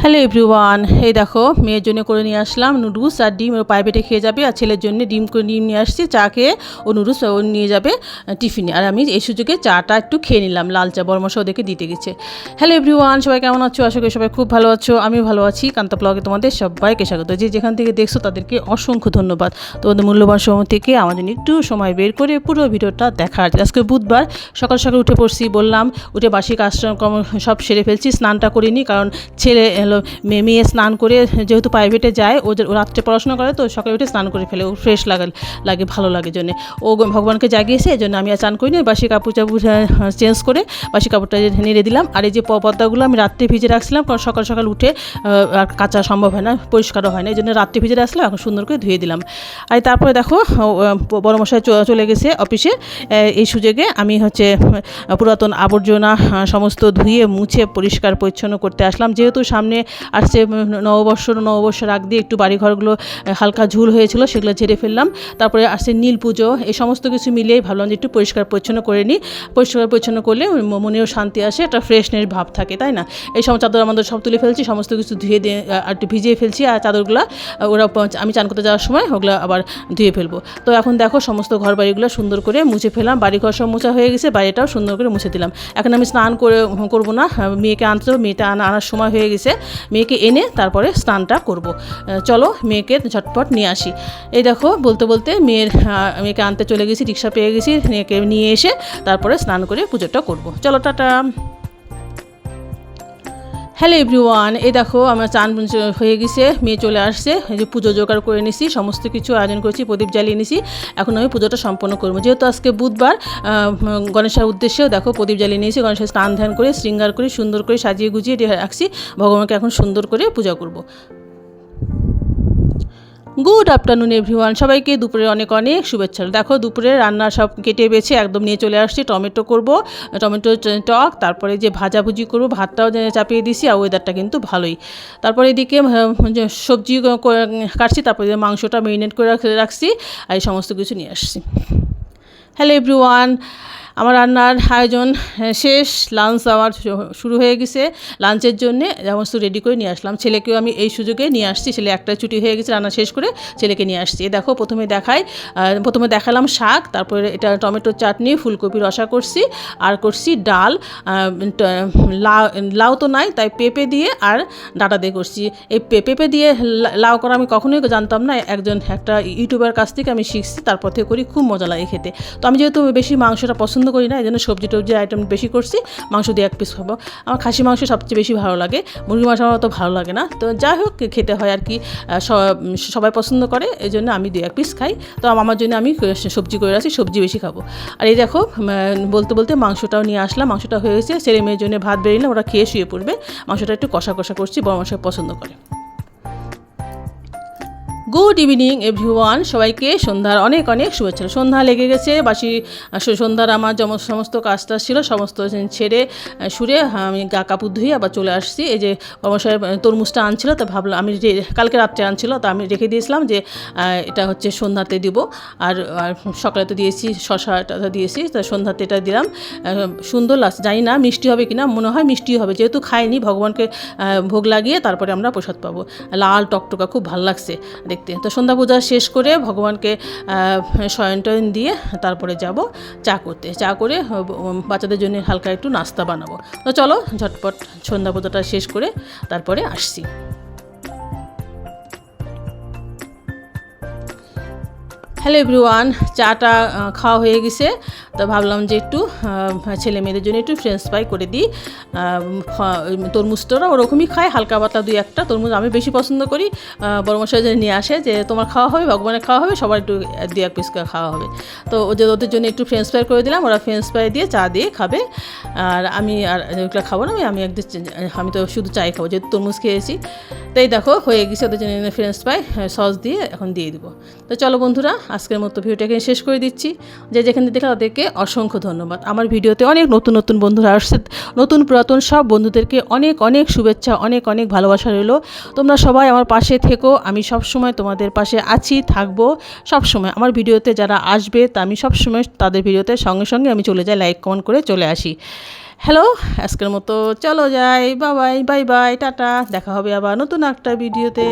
Hello everyone, এই দেখো মেয়ের জন্য করে নিয়ে আসলাম নুডলস আর ডিম। ও প্রাইভেটে খেয়ে যাবে, আর ছেলের জন্য ডিম নিয়ে আসছি। চা খেয়ে ও নুডলস ও নিয়ে যাবে টিফিনে। আর আমি এই সুযোগে চাটা একটু খেয়ে নিলাম, লাল চা বরমশা ওদেরকে দিতে গেছে। হ্যালো এভরিওয়ান, সবাই কেমন আছো? আশা করি সবাই খুব ভালো আছো। আমি ভালো আছি। কান্তা ব্লগে তোমাদের সবাইকে স্বাগত। যে যেখান থেকে দেখছো তাদেরকে অসংখ্য ধন্যবাদ তোমাদের মূল্যবান সময় থেকে আমার জন্য একটু সময় বের করে পুরো ভিডিওটা দেখার। আজকে বুধবার, সকাল সকাল উঠে পড়ছি, বললাম উঠে বাসি কাজকর্ম সব সেরে ফেলছি। স্নানটা করিনি, কারণ ছেলে মেয়ে স্নান করে যেহেতু প্রাইভেটে যায়, ও রাত্রে পড়াশোনা করে, তো সকালে উঠে স্নান করে ফেলে, ও ফ্রেশ লাগে ভালো লাগে জন্যে। ও ভগবানকে জাগিয়েছে, এই জন্য আমি আর স্নান করিনি। বাসি কাপড় চেঞ্জ করে বাসি কাপড়টা নেড়ে দিলাম। আর এই যে পর্দাগুলো আমি রাত্রে ভিজে রাখছিলাম, কারণ সকাল সকাল উঠে আর কাচা সম্ভব হয় না, পরিষ্কারও হয় না, এই জন্য রাত্রে ভিজে রাখছিলাম। এখন সুন্দর করে ধুয়ে দিলাম। আর তারপরে দেখো বড়মশাই চলে গেছে অফিসে। এই সুযোগে আমি পুরাতন আবর্জনা সমস্ত ধুয়ে মুছে পরিষ্কার পরিচ্ছন্ন করতে আসলাম। যেহেতু সামনে আসছে নববর্ষের আগ দিয়ে একটু বাড়িঘরগুলো হালকা ঝুল হয়েছিল, সেগুলো ঝেড়ে ফেললাম। তারপরে আসছে নীল পুজো, এই সমস্ত কিছু মিলিয়েই ভাবলাম যে একটু পরিষ্কার পরিচ্ছন্ন করে নিই। পরিষ্কার পরিচ্ছন্ন করলে মনেও শান্তি আসে, একটা ফ্রেশনেস ভাব থাকে, তাই না? এই সময় চাদর আমাদের সব তুলে ফেলছি, সমস্ত কিছু ধুয়ে দিয়ে আর একটু ভিজিয়ে ফেলছি। আর চাদরগুলো আমি চান করতে যাওয়ার সময় ওগুলো আবার ধুয়ে ফেলবো। তো এখন দেখো সমস্ত ঘর বাড়িগুলো সুন্দর করে মুছে ফেলাম। বাড়িঘর সব মোছা হয়ে গেছে, বাড়িটাও সুন্দর করে মুছে দিলাম। এখন আমি স্নান করবো না, মেয়েকে আনতে হবে। মেয়েটা আনার সময় হয়ে গেছে, মেয়েকে এনে তারপরে স্নানটা করব। চলো মেয়েকে ঝটপট নিয়ে আসি। এই দেখো বলতে বলতে মেয়েকে আনতে চলে গেছি, রিক্সা পেয়ে গেছি। মেয়েকে নিয়ে এসে তারপরে স্নান করে পুজোটা করব। চলো টাটা। হ্যালো এভরিওয়ান, এই দেখো আমার চান হয়ে গেছে, মেয়ে চলে আসছে। এই যে পুজো জোগাড় করে নিছি, সমস্ত কিছু আয়োজন করেছি, প্রদীপ জ্বালিয়ে নিছি। এখন আমি পুজোটা সম্পন্ন করবো। যেহেতু আজকে বুধবার, গণেশের উদ্দেশ্যেও দেখো প্রদীপ জ্বালিয়ে নিয়েছি। গণেশের স্নান ধ্যান করে শৃঙ্গার করে সুন্দর করে সাজিয়ে গুজিয়ে রাখছি। ভগবানকে এখন সুন্দর করে পূজা করব। গুড আফটারনুন এভরিওয়ান, সবাইকে দুপুরে অনেক অনেক শুভেচ্ছা। দেখো দুপুরে রান্না সব কেটে বেছে একদম নিয়ে চলে আসছি। টমেটো করব, টমেটো টক, তারপরে যে ভাজাভুজি করব, ভাতটাও চাপিয়ে দিছি। আর ওয়েদারটা কিন্তু ভালোই। তারপরে এদিকে সবজি কাটছি, তারপরে মাংসটা ম্যারিনেট করে রাখছি। আর এই সমস্ত কিছু নিয়ে আসছি। হ্যালো এভরিওয়ান, আমার রান্নার আয়োজন শেষ। লাঞ্চ আমার শুরু হয়ে গেছে। লাঞ্চের জন্যে সমস্ত রেডি করে নিয়ে আসলাম। ছেলেকেও আমি এই সুযোগে নিয়ে আসছি। ছেলে একটা ছুটি হয়ে গেছে, রান্না শেষ করে ছেলেকে নিয়ে আসছি। দেখো প্রথমে দেখালাম শাক, তারপরে এটা টমেটোর চাটনি, ফুলকপি রসা করছি, আর করছি ডাল। লাউ তো নাই, তাই পেঁপে দিয়ে আর ডাঁটা দিয়ে করছি। এই পেঁপে দিয়ে লাউ করা আমি কখনোই জানতাম না, একটা ইউটিউবার কাছ থেকে আমি শিখছি, তারপর থেকে করি, খুব মজা লাগে খেতে। তো আমি যেহেতু বেশি মাংসটা পছন্দ করি না, এই জন্য সবজির আইটেম বেশি করছি। মাংস দিয়ে এক পিস খাবো। আমার খাসি মাংস সবচেয়ে বেশি ভালো লাগে, মুরগি মাংস আমার অত ভালো লাগে না। তো যাই হোক, খেতে হয় আর কি, সবাই পছন্দ করে, এই জন্য আমি 2-1 পিস খাই। তো আমার জন্য আমি সবজি করে রাখছি, সবজি বেশি খাবো। আর এই দেখো বলতে বলতে মাংসটাও নিয়ে আসলাম। মাংসটা হয়ে গেছে, ছেলে মেয়ের জন্য ভাত বেরিয়ে ওরা খেয়ে শুয়ে পড়বে। মাংসটা একটু কষা কষা করছি, বড় মশাই পছন্দ করে। গুড ইভিনিং এভরিওয়ান, সবাইকে সন্ধ্যার অনেক অনেক শুভেচ্ছা। সন্ধ্যা লেগে গেছে, সন্ধ্যার আমার সমস্ত কাজটা ছিল, সমস্ত ছেড়ে সুরে আমি গা কাপড় ধুয়ে আবার চলে আসছি। এই যে কর্মশায় তরমুজটা আনছিল, তো ভাবলাম, আমি কালকে রাত্রে আনছিল, তো আমি রেখে দিয়েছিলাম যে এটা সন্ধ্যাতে দিব। আর সকালে তো দিয়েছি, শশাটা দিয়েছি, তো সন্ধ্যাতে এটা দিলাম। সুন্দর লাগছে, জানি না মিষ্টি হবে কিনা, মনে হয় মিষ্টি হবে, যেহেতু খাইনি। ভগবানকে ভোগ লাগিয়ে তারপরে আমরা প্রসাদ পাবো। লাল টকটকা, খুব ভালো লাগছে দেখতে। তো সন্ধ্যা পূজা শেষ করে ভগবানকে শয়ন টয়ন দিয়ে তারপরে যাব চা করতে। চা করে বাচ্চাদের জন্য হালকা একটু নাস্তা বানাবো। তো চলো ঝটপট সন্ধ্যা পূজাটা শেষ করে তারপরে আসছি। হ্যালো এভরিওয়ান, চাটা খাওয়া হয়ে গেছে। তো ভাবলাম যে একটু ছেলে মেয়েদের জন্য একটু ফ্রেঞ্চ ফ্রাই করে দিই। তরমুজটা ওরকমই খায়, হালকা পাতলা 2-1টা তরমুজ আমি বেশি পছন্দ করি। বড় মশাই নিয়ে আসে যে তোমার খাওয়া হবে, ভগবানের খাওয়া হবে, সবার একটু 2-1 পিস খাওয়া হবে। তো ওদের জন্য একটু ফ্রেঞ্চ ফ্রাই করে দিলাম। ওরা ফ্রেঞ্চ ফ্রাই দিয়ে চা দিয়ে খাবে। আর আমি ওগুলো খাবো না, আমি তো শুধু চাই খাবো, যেহেতু তরমুজ খেয়েছি। তাই দেখো হয়ে গেছে ওদের জন্য ফ্রেঞ্চ ফ্রাই, সস দিয়ে এখন দিয়ে দিব। তো চলো বন্ধুরা, আজকের মতো ভিডিওটাকে শেষ করে দিচ্ছি। যে যেখানে দেখে তাদেরকে অসংখ্য ধন্যবাদ। আমার ভিডিওতে অনেক নতুন নতুন বন্ধুরা আসছে, নতুন পুরাতন সব বন্ধুদেরকে অনেক অনেক শুভেচ্ছা, অনেক অনেক ভালোবাসা রইলো। তোমরা সবাই আমার পাশে থেকো, আমি সবসময় তোমাদের পাশে আছি, থাকবো সবসময়। আমার ভিডিওতে যারা আসবে তা আমি সবসময় তাদের ভিডিওতে সঙ্গে সঙ্গে আমি চলে যাই, লাইক কমেন্ট করে চলে আসি। হ্যালো, আজকের মতো চলো যাই, bye bye, bye bye, tata. দেখা হবে আবার নতুন একটা ভিডিওতে।